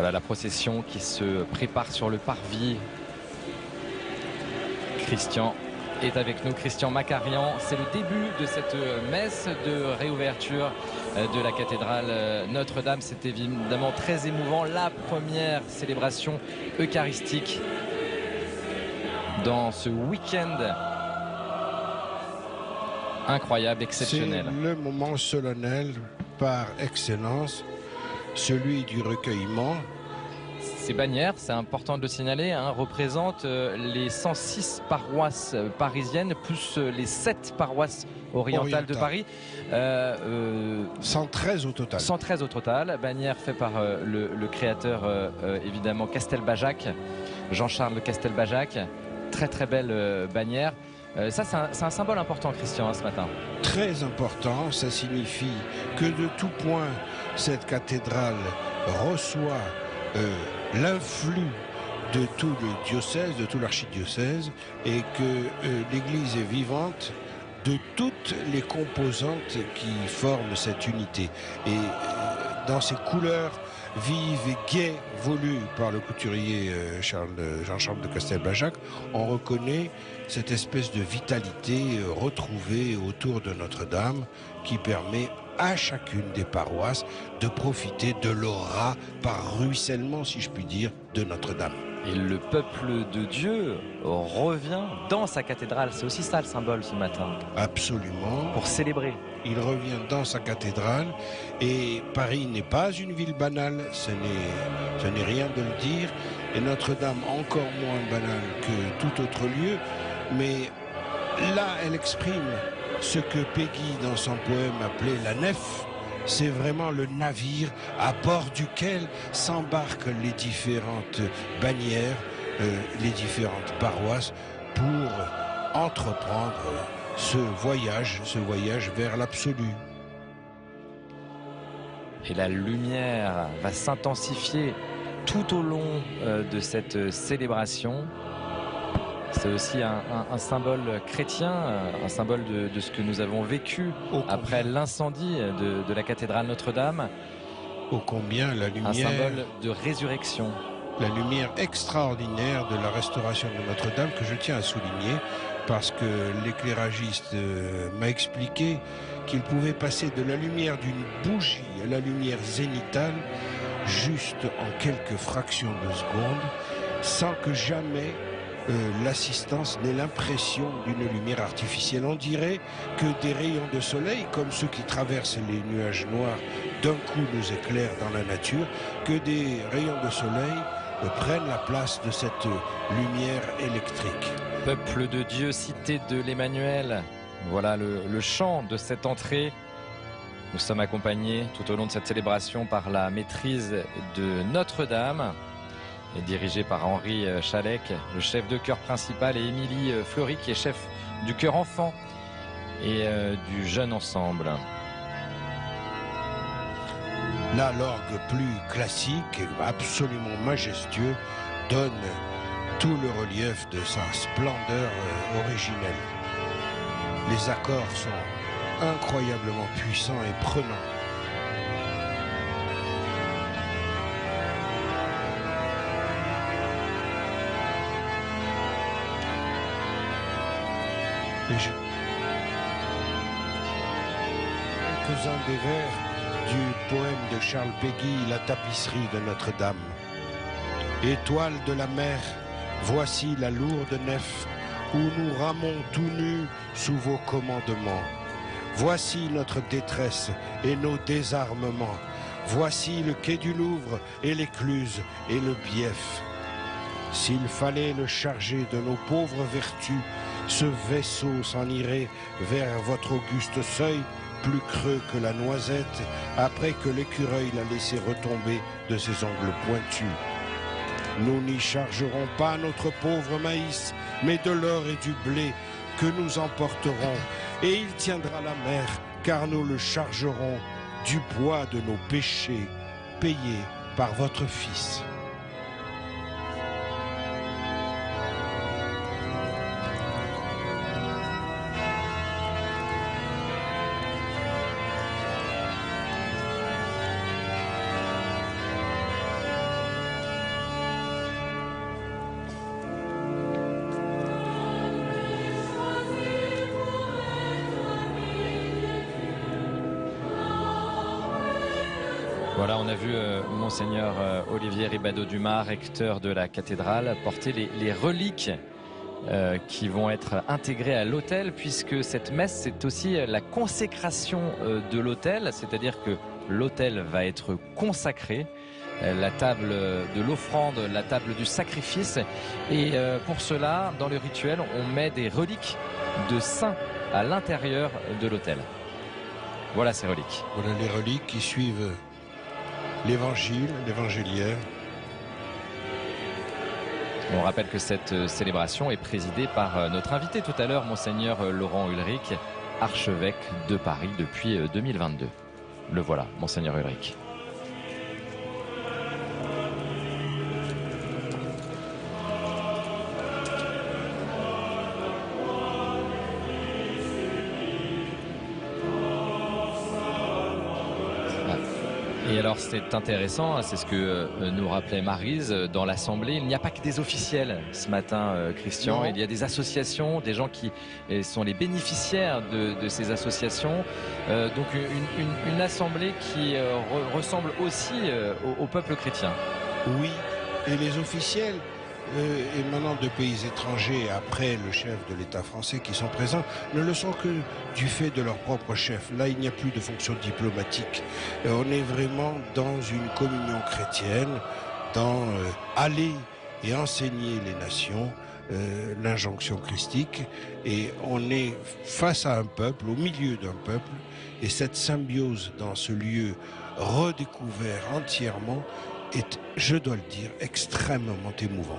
Voilà la procession qui se prépare sur le parvis. Christian est avec nous, Christian Macarian. C'est le début de cette messe de réouverture de la cathédrale Notre-Dame. C'est évidemment très émouvant. La première célébration eucharistique dans ce week-end incroyable, exceptionnel. C'est le moment solennel par excellence, celui du recueillement. Ces bannières, c'est important de le signaler, représentent les 106 paroisses parisiennes plus les 7 paroisses orientales de Paris. 113 au total. 113 au total. Bannière fait par le créateur, évidemment, Castelbajac, Jean-Charles Castelbajac. Très très belle bannière. Ça, c'est un symbole important, Christian, ce matin. Très important. Ça signifie que de tout point, cette cathédrale reçoit l'influx de tout le diocèse, de tout l'archidiocèse, et que l'Église est vivante de toutes les composantes qui forment cette unité. Et dans ses couleurs vives et gaies voulues par le couturier Jean-Charles de Castelbajac, on reconnaît cette espèce de vitalité retrouvée autour de Notre-Dame qui permet à chacune des paroisses de profiter de l'aura par ruissellement, si je puis dire, de Notre-Dame. Et le peuple de Dieu revient dans sa cathédrale. C'est aussi ça le symbole ce matin. Absolument. Pour célébrer. Il revient dans sa cathédrale et Paris n'est pas une ville banale, ce n'est rien de le dire. Et Notre-Dame encore moins banale que tout autre lieu. Mais là, elle exprime ce que Peggy, dans son poème, appelait la nef. C'est vraiment le navire à bord duquel s'embarquent les différentes bannières, les différentes paroisses pour entreprendre ce voyage vers l'absolu. Et la lumière va s'intensifier tout au long de cette célébration. C'est aussi un symbole chrétien, un symbole de ce que nous avons vécu après l'incendie de la cathédrale Notre-Dame. Ô combien la lumière... Un symbole de résurrection. La lumière extraordinaire de la restauration de Notre-Dame que je tiens à souligner parce que l'éclairagiste m'a expliqué qu'il pouvait passer de la lumière d'une bougie à la lumière zénitale juste en quelques fractions de secondes sans que jamais l'assistance n'ait l'impression d'une lumière artificielle. On dirait que des rayons de soleil, comme ceux qui traversent les nuages noirs, d'un coup nous éclairent dans la nature, que des rayons de soleil prennent la place de cette lumière électrique. Peuple de Dieu, cité de l'Emmanuel. Voilà le chant de cette entrée. Nous sommes accompagnés tout au long de cette célébration par la maîtrise de Notre-Dame, et dirigée par Henri Chalec, le chef de chœur principal, et Émilie Fleury, qui est chef du chœur enfant et du jeune ensemble. Là, l'orgue plus classique et absolument majestueux donne tout le relief de sa splendeur originelle. Les accords sont incroyablement puissants et prenants. Quelques-uns des vers du poème de Charles Péguy, La tapisserie de Notre-Dame. Étoile de la mer, voici la lourde nef où nous ramons tout nus sous vos commandements. Voici notre détresse et nos désarmements. Voici le quai du Louvre et l'écluse et le bief. S'il fallait le charger de nos pauvres vertus, ce vaisseau s'en irait vers votre auguste seuil, plus creux que la noisette, après que l'écureuil l'a laissé retomber de ses ongles pointus. Nous n'y chargerons pas notre pauvre maïs, mais de l'or et du blé que nous emporterons, et il tiendra la mer, car nous le chargerons du poids de nos péchés, payés par votre Fils. Voilà, on a vu Monseigneur Olivier Ribado-Dumas, recteur de la cathédrale, porter les reliques qui vont être intégrées à l'autel, puisque cette messe, c'est aussi la consécration de l'autel, c'est-à-dire que l'autel va être consacré, la table de l'offrande, la table du sacrifice, et pour cela, dans le rituel, on met des reliques de saints à l'intérieur de l'autel. Voilà ces reliques. Voilà les reliques qui suivent l'évangile, l'évangéliaire. On rappelle que cette célébration est présidée par notre invité tout à l'heure, Monseigneur Laurent Ulrich, archevêque de Paris depuis 2022. Le voilà, Monseigneur Ulrich. Et alors c'est intéressant, c'est ce que nous rappelait Maryse dans l'Assemblée. Il n'y a pas que des officiels ce matin, Christian. Non. Il y a des associations, des gens qui sont les bénéficiaires de ces associations. Donc une Assemblée qui ressemble aussi au peuple chrétien. Oui, et les officiels émanant de pays étrangers après le chef de l'État français qui sont présents ne le sont que du fait de leur propre chef. Là, il n'y a plus de fonction diplomatique. On est vraiment dans une communion chrétienne, dans aller et enseigner les nations, l'injonction christique, et on est face à un peuple, au milieu d'un peuple, et cette symbiose dans ce lieu redécouvert entièrement est, je dois le dire, extrêmement émouvant.